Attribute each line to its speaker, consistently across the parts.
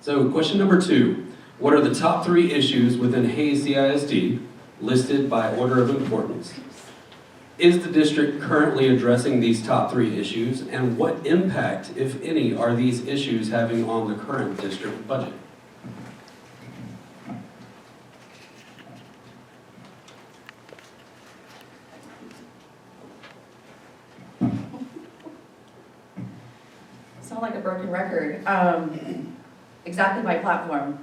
Speaker 1: So question number 2, what are the top 3 issues within Hays CISD listed by order of importance? Is the district currently addressing these top 3 issues, and what impact, if any, are these issues having on the current district budget?
Speaker 2: Sound like a broken record. Exactly my platform.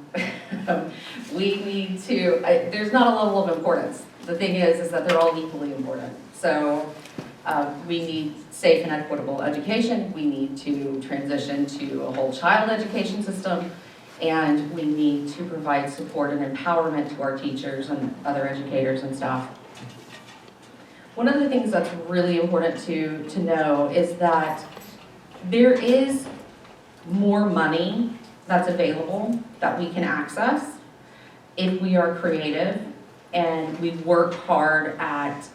Speaker 2: We need to, there's not a level of importance. The thing is that they're all equally important. So we need safe and equitable education. We need to transition to a whole child education system. And we need to provide support and empowerment to our teachers and other educators and staff. One of the things that's really important to know is that there is more money that's available that we can access if we are creative and we work hard at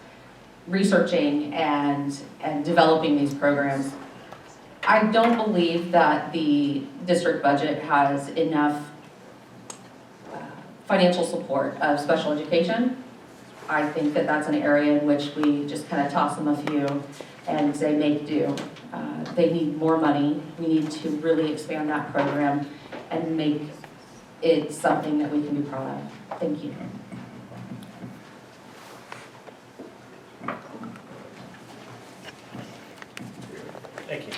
Speaker 2: researching and developing these programs. I don't believe that the district budget has enough financial support of special education. I think that that's an area in which we just kind of toss them a few and say make do. They need more money. We need to really expand that program and make it something that we can be proud of. Thank you.
Speaker 3: Thank you.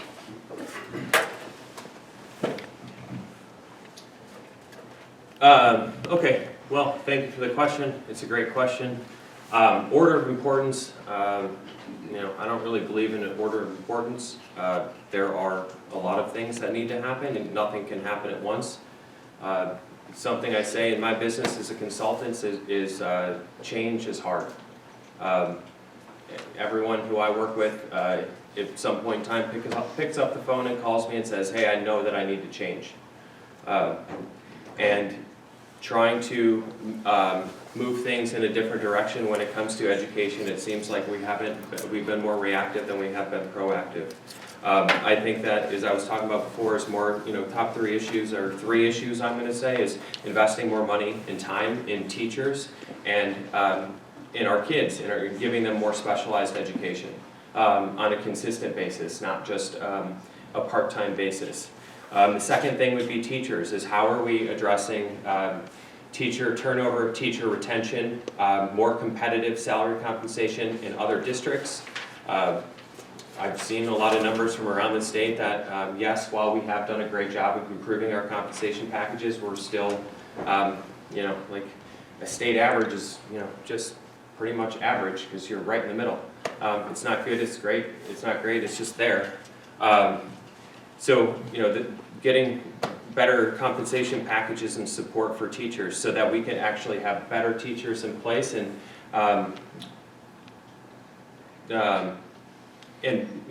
Speaker 3: Okay, well, thank you for the question. It's a great question. Order of importance, I don't really believe in an order of importance. There are a lot of things that need to happen and nothing can happen at once. Something I say in my business as a consultant is change is hard. Everyone who I work with, at some point in time picks up the phone and calls me and says, hey, I know that I need to change. And trying to move things in a different direction when it comes to education, it seems like we've been more reactive than we have been proactive. I think that, as I was talking about before, is more, top 3 issues, or 3 issues I'm going to say, is investing more money and time in teachers and in our kids, and giving them more specialized education on a consistent basis, not just a part-time basis. The second thing would be teachers, is how are we addressing teacher turnover, teacher retention, more competitive salary compensation in other districts. I've seen a lot of numbers from around the state that, yes, while we have done a great job of improving our compensation packages, we're still, like a state average is, just pretty much average, because you're right in the middle. It's not good, it's great, it's not great, it's just there. So, getting better compensation packages and support for teachers so that we can actually have better teachers in place, and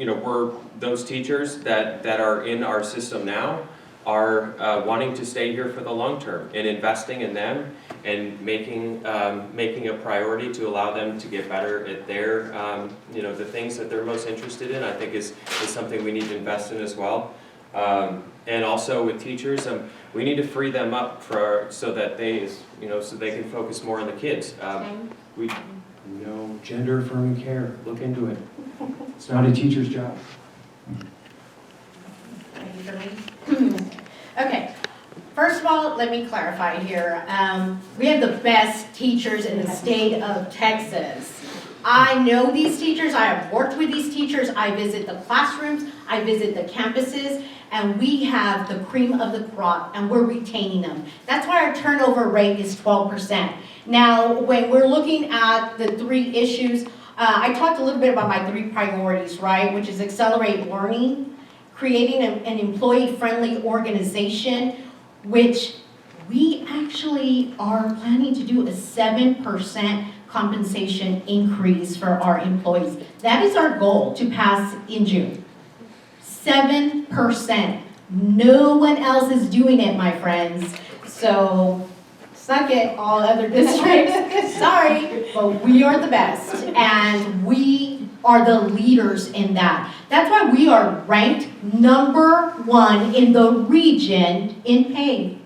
Speaker 3: we're those teachers that are in our system now are wanting to stay here for the long term, and investing in them and making a priority to allow them to get better at their the things that they're most interested in. I think is something we need to invest in as well. And also with teachers, we need to free them up so that they can focus more on the kids. Gender affirming care, look into it. It's not a teacher's job.
Speaker 4: Ready for me? Okay. First of all, let me clarify here. We have the best teachers in the state of Texas. I know these teachers, I have worked with these teachers, I visit the classrooms, I visit the campuses, and we have the cream of the crop, and we're retaining them. That's why our turnover rate is 12%. Now, when we're looking at the 3 issues, I talked a little bit about my 3 priorities, right? Which is accelerate learning, creating an employee-friendly organization, which we actually are planning to do a 7% compensation increase for our employees. That is our goal to pass in June. 7%. No one else is doing it, my friends. So, suck it, all other districts. Sorry, but we are the best. And we are the leaders in that. That's why we are ranked #1 in the region in pay.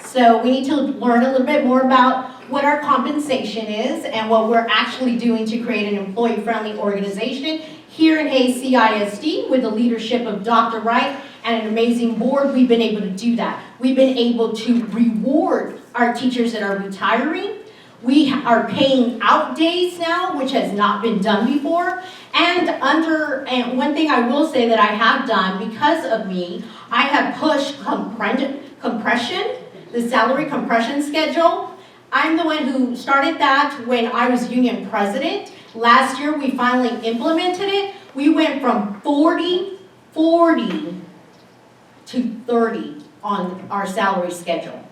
Speaker 4: So we need to learn a little bit more about what our compensation is and what we're actually doing to create an employee-friendly organization. Here in Hays CISD, with the leadership of Dr. Wright and an amazing board, we've been able to do that. We've been able to reward our teachers that are retiring. We are paying out days now, which has not been done before. And one thing I will say that I have done because of me, I have pushed compression, the salary compression schedule. I'm the one who started that when I was union president. Last year, we finally implemented it. We went from 40 to 30 on our salary schedule.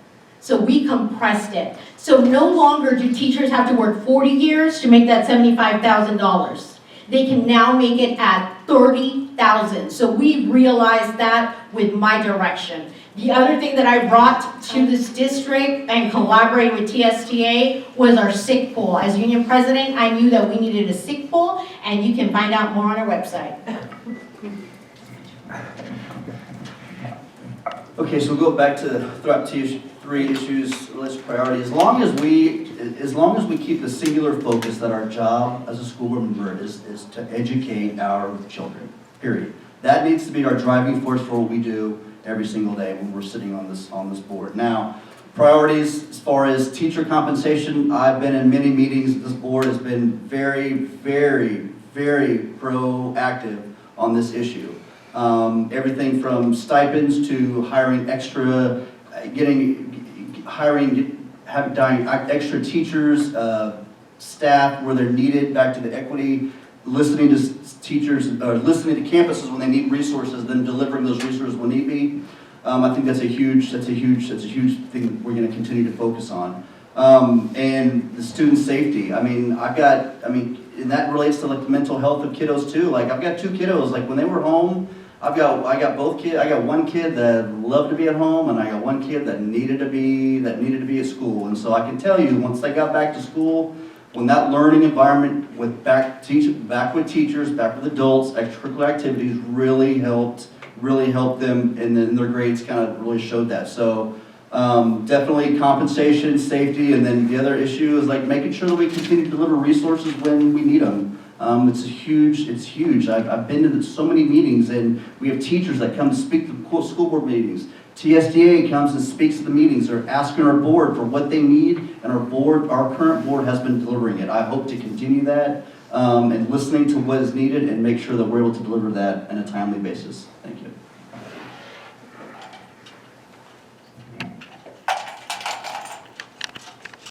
Speaker 4: So we compressed it. So no longer do teachers have to work 40 years to make that $75,000. They can now make it at 30,000. So we realized that with my direction. The other thing that I brought to this district and collaborating with TSTA was our sick pool. As union president, I knew that we needed a sick pool, and you can find out more on our website.
Speaker 5: Okay, so we'll go back to the three issues, list priority. As long as we keep the singular focus that our job as a school board member is to educate our children, period. That needs to be our driving force for what we do every single day when we're sitting on this board. Now, priorities as far as teacher compensation, I've been in many meetings. This board has been very, very, very proactive on this issue. Everything from stipends to hiring extra, having extra teachers, staff where they're needed, back to the equity, listening to teachers, or listening to campuses when they need resources, then delivering those resources when need be. I think that's a huge thing that we're going to continue to focus on. And the student safety. And that relates to like the mental health of kiddos too. Like I've got two kiddos. Like when they were home, I got both kids. I got one kid that loved to be at home, and I got one kid that needed to be at school. And so I can tell you, once they got back to school, when that learning environment back with teachers, back with adults, extracurricular activities really helped them, and then their grades kind of really showed that. So definitely compensation, safety, and then the other issue is like making sure that we continue to deliver resources when we need them. It's huge. I've been to so many meetings, and we have teachers that come to speak to school board meetings. TSDA comes and speaks at the meetings. They're asking our board for what they need, and our current board has been delivering it. I hope to continue that and listening to what is needed and make sure that we're able to deliver that on a timely basis. Thank you.